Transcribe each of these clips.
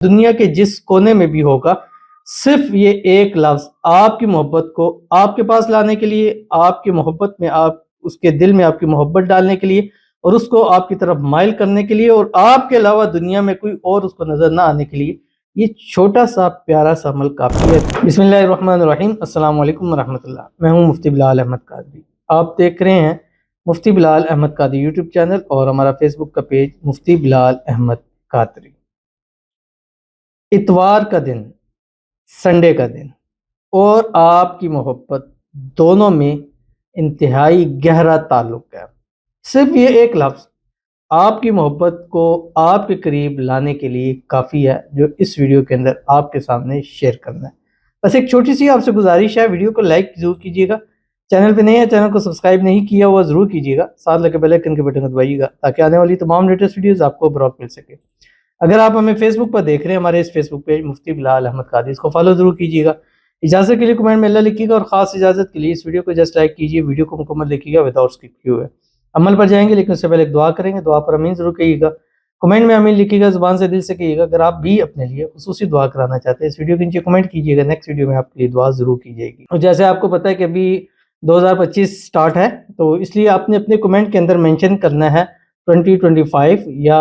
دنیا کے جس کونے میں بھی ہوگا، صرف یہ ایک لفظ آپ کی محبت کو آپ کے پاس لانے کے لیے، آپ کی محبت میں آپ اس کے دل میں آپ کی محبت ڈالنے کے لیے اور اس کو آپ کی طرف مائل کرنے کے لیے اور آپ کے علاوہ دنیا میں کوئی اور اس کو نظر نہ آنے کے لیے یہ چھوٹا سا پیارا سا عمل کافی ہے۔ بسم اللہ الرحمن الرحیم۔ السلام علیکم ورحمۃ اللہ۔ میں ہوں مفتی بلال احمد قادری۔ آپ دیکھ رہے ہیں مفتی بلال احمد قادری یوٹیوب چینل اور ہمارا فیس بک کا پیج مفتی بلال احمد قادری۔ اتوار کا دن، سنڈے کا دن اور آپ کی محبت دونوں میں انتہائی گہرا تعلق ہے۔ صرف یہ ایک لفظ آپ کی محبت کو آپ کے قریب لانے کے لیے کافی ہے، جو اس ویڈیو کے اندر آپ کے سامنے شیئر کرنا ہے۔ بس ایک چھوٹی سی آپ سے گزارش ہے، ویڈیو کو لائک ضرور کیجیے گا، چینل پہ نہیں ہے چینل کو سبسکرائب نہیں کیا ہوا ضرور کیجیے گا، ساتھ لگے بیل آئیکن کے بٹن کو دبائیے گا تاکہ آنے والی تمام لیٹسٹ ویڈیوز آپ کو برابر مل سکے۔ اگر آپ ہمیں فیس بک پر دیکھ رہے ہیں، ہمارے اس فیس بک پیج مفتی بلال احمد قادری، اس کو فالو ضرور کیجیے گا۔ اجازت کے لیے کمنٹ میں اللہ لکھیے گا اور خاص اجازت کے لیے اس ویڈیو کو جسٹ لائک کیجیے، ویڈیو کو مکمل دیکھیے گا وداؤٹ اسکپ کیے ہوئے۔ عمل پر جائیں گے لیکن اس سے پہلے ایک دعا کریں گے، دعا پر امین ضرور کہیے گا، کمنٹ میں امین لکھیے گا، زبان سے دل سے کہیے گا۔ اگر آپ بھی اپنے لیے خصوصی دعا کرانا چاہتے ہیں اس ویڈیو کے نیچے کمنٹ کیجیے گا، نیکسٹ ویڈیو میں آپ کے لیے دعا ضرور کی جائے گی۔ اور جیسے آپ کو پتہ ہے کہ ابھی 2025 سٹارٹ ہے، تو اس لیے آپ نے اپنے کمنٹ کے اندر مینشن کرنا ہے 2025 یا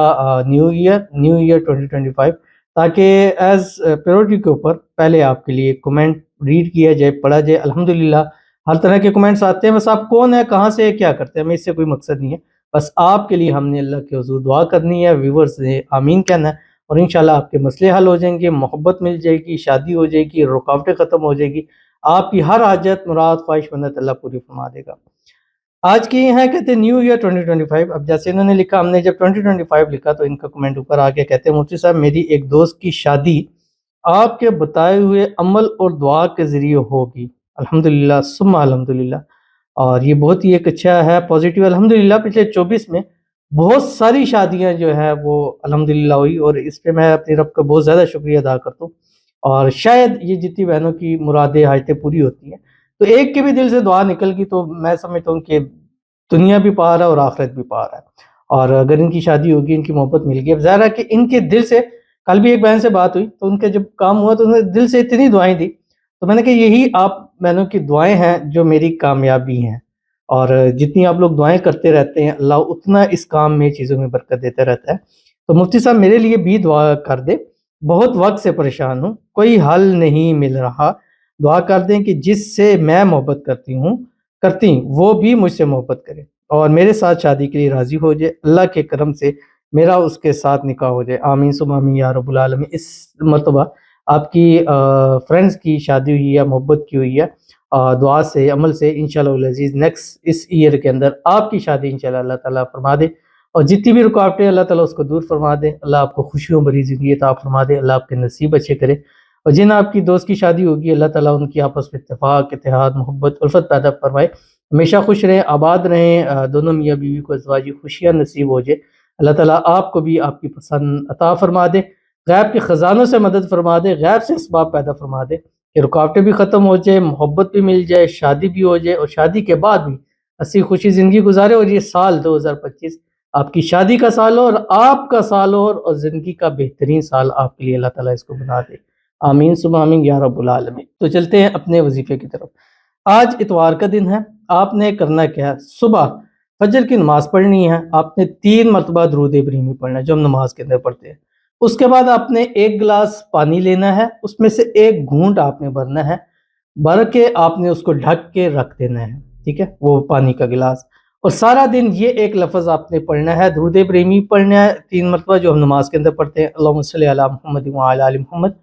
نیو ایئر 2025، تاکہ ایز پریورٹی کے اوپر پہلے آپ کے لیے کمنٹ ریڈ کیا جائے، پڑھا جائے۔ الحمدللہ ہر طرح کے کمنٹس آتے ہیں، بس آپ کون ہیں، کہاں سے، کیا کرتے ہیں، ہمیں اس سے کوئی مقصد نہیں ہے، بس آپ کے لیے ہم نے اللہ کے حضور دعا کرنی ہے، ویورز نے آمین کہنا ہے اور انشاءاللہ آپ کے مسئلے حل ہو جائیں گے، محبت مل جائے گی، شادی ہو جائے گی، رکاوٹیں ختم ہو جائے گی، آپ کی ہر حاجت مراد خواہش منت اللہ پوری فرما دے گا۔ آج کی ہیں کہتے ہیں نیو ایئر 2025۔ اب جیسے انہوں نے لکھا، ہم نے جب 2025 لکھا تو ان کا کمنٹ اوپر آ کے کہتے ہیں مفتی صاحب میری ایک دوست کی شادی آپ کے بتائے ہوئے عمل اور دعا کے ذریعے ہوگی، الحمدللہ ثم الحمدللہ۔ اور یہ بہت ہی ایک اچھا ہے، پازیٹیو۔ الحمدللہ پچھلے 24 میں بہت ساری شادیاں جو ہے وہ الحمدللہ ہوئی اور اس پہ میں اپنی رب کا بہت زیادہ شکریہ ادا کرتا ہوں، اور شاید یہ جتنی بہنوں کی مرادیں حاجتیں پوری ہوتی ہیں تو ایک کے بھی دل سے دعا نکل گئی تو میں سمجھتا ہوں کہ دنیا بھی پار ہے اور آخرت بھی پار ہے۔ اور اگر ان کی شادی ہوگی، ان کی محبت مل گئی، اب ظاہر ہے کہ ان کے دل سے، کل بھی ایک بہن سے بات ہوئی تو ان کا جب کام ہوا تو انہوں نے دل سے اتنی دعائیں دی، تو میں نے کہا یہی آپ بہنوں کی دعائیں ہیں جو میری کامیابی ہیں، اور جتنی آپ لوگ دعائیں کرتے رہتے ہیں اللہ اتنا اس کام میں چیزوں میں برکت دیتا رہتا ہے۔ تو مفتی صاحب میرے لیے بھی دعا کر دے، بہت وقت سے پریشان ہوں، کوئی حل نہیں مل رہا، دعا کر دیں کہ جس سے میں محبت کرتی وہ بھی مجھ سے محبت کرے اور میرے ساتھ شادی کے لیے راضی ہو جائے، اللہ کے کرم سے میرا اس کے ساتھ نکاح ہو جائے، آمین ثم آمین یا رب العالمین۔ اس مرتبہ آپ کی فرینڈز کی شادی ہوئی ہے، محبت کی ہوئی ہے، دعا سے، عمل سے، انشاءاللہ العزیز نیکسٹ اس ایئر کے اندر آپ کی شادی انشاءاللہ اللہ تعالیٰ فرما دے، اور جتنی بھی رکاوٹیں اللہ تعالیٰ اس کو دور فرما دے، اللہ آپ کو خوشیوں بھری زندگی عطا فرما دے، اللہ آپ کے نصیب اچھے کرے، اور جن آپ کی دوست کی شادی ہوگی اللہ تعالیٰ ان کی آپس میں اتفاق، اتحاد، محبت، الفت پیدا فرمائے، ہمیشہ خوش رہیں، آباد رہیں، دونوں میاں بیوی کو ازواجی خوشیاں نصیب ہو جائے، اللہ تعالیٰ آپ کو بھی آپ کی پسند عطا فرما دے، غیب کے خزانوں سے مدد فرما دے، غیب سے اسباب پیدا فرما دے کہ رکاوٹیں بھی ختم ہو جائے، محبت بھی مل جائے، شادی بھی ہو جائے، اور شادی کے بعد بھی ہنسی خوشی زندگی گزارے، اور یہ سال 2025 آپ کی شادی کا سال ہو اور آپ کا سال ہو اور زندگی کا بہترین سال آپ کے لیے اللہ تعالیٰ اس کو بنا دے، آمین ثم آمین یا رب العالمین۔ تو چلتے ہیں اپنے وظیفے کی طرف۔ آج اتوار کا دن ہے، آپ نے کرنا کیا ہے، صبح فجر کی نماز پڑھنی ہے، آپ نے 3 مرتبہ درود ابراہیمی پڑھنا ہے جو ہم نماز کے اندر پڑھتے ہیں، اس کے بعد آپ نے 1 گلاس پانی لینا ہے، اس میں سے 1 گھونٹ آپ نے بھرنا ہے، بھر کے آپ نے اس کو ڈھک کے رکھ دینا ہے، ٹھیک ہے، وہ پانی کا گلاس، اور سارا دن یہ 1 لفظ آپ نے پڑھنا ہے، درود ابراہیمی پڑھنا ہے 3 مرتبہ جو ہم نماز کے اندر پڑھتے ہیں، اللہم صلی علی محمد وعلی آل محمد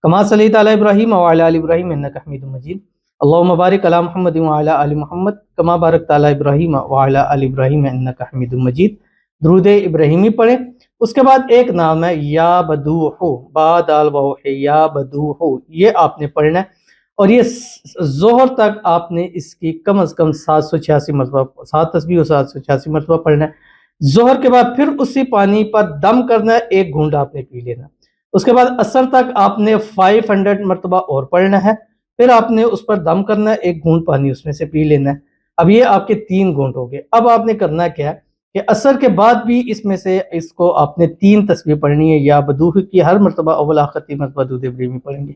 کما صلیت علی ابراہیم وعلی آل ابراہیم انک حمید مجید، اللہم بارک علی محمد وعلی آل محمد کما بارکت علی ابراہیم وعلی آل ابراہیم انک حمید مجید، درود ابراہیمی پڑھیں۔ اس کے بعد ایک نام ہے یا بدوح، با دال واو ہے، یا بدوح، یہ آپ نے پڑھنا ہے، اور یہ ظہر تک آپ نے اس کی کم از کم 786 مرتبہ، 7 تسبیح اور 786 مرتبہ پڑھنا ہے۔ ظہر کے بعد پھر اسی پانی پر دم کرنا ہے، 1 گھونٹ آپ نے پی لینا، اس کے بعد عصر تک آپ نے 500 مرتبہ اور پڑھنا ہے، پھر آپ نے اس پر دم کرنا ہے، 1 گھونٹ پانی اس میں سے پی لینا ہے۔ اب یہ آپ کے 3 گھونٹ ہو گئے۔ اب آپ نے کرنا کیا ہے، کہ عصر کے بعد بھی اس میں سے اس کو آپ نے 3 تسبیح پڑھنی ہے، یا بدوح کی ہر مرتبہ اول آخر 3 مرتبہ درود ابراہیمی پڑھیں گے۔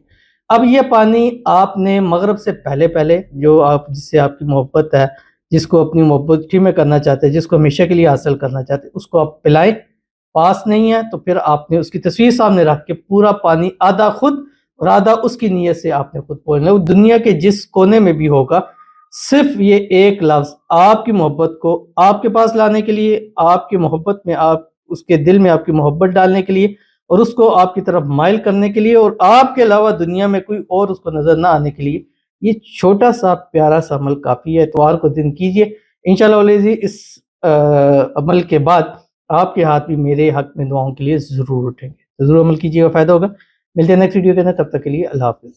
اب یہ پانی آپ نے مغرب سے پہلے جو آپ جس سے آپ کی محبت ہے، جس کو اپنی محبت ٹھیک میں کرنا چاہتے ہیں، جس کو ہمیشہ کے لیے حاصل کرنا چاہتے ہیں، اس کو آپ پلائیں۔ پاس نہیں ہے تو پھر آپ نے اس کی تصویر سامنے رکھ کے پورا پانی آدھا خود اور آدھا اس کی نیت سے آپ نے خود پوچھنا ہے۔ وہ دنیا کے جس کونے میں بھی ہوگا، صرف یہ ایک لفظ آپ کی محبت کو آپ کے پاس لانے کے لیے، آپ کی محبت میں آپ اس کے دل میں آپ کی محبت ڈالنے کے لیے، اور اس کو آپ کی طرف مائل کرنے کے لیے، اور آپ کے علاوہ دنیا میں کوئی اور اس کو نظر نہ آنے کے لیے، یہ چھوٹا سا پیارا سا عمل کافی ہے۔ اتوار کو دن کیجئے انشاءاللہ علیہ۔ اس عمل کے بعد آپ کے ہاتھ بھی میرے حق میں دعاؤں کے لیے ضرور اٹھیں گے، ضرور عمل کیجیے گا، فائدہ ہوگا۔ ملتے ہیں نیکسٹ ویڈیو کے اندر، تب تک کے لیے اللہ حافظ۔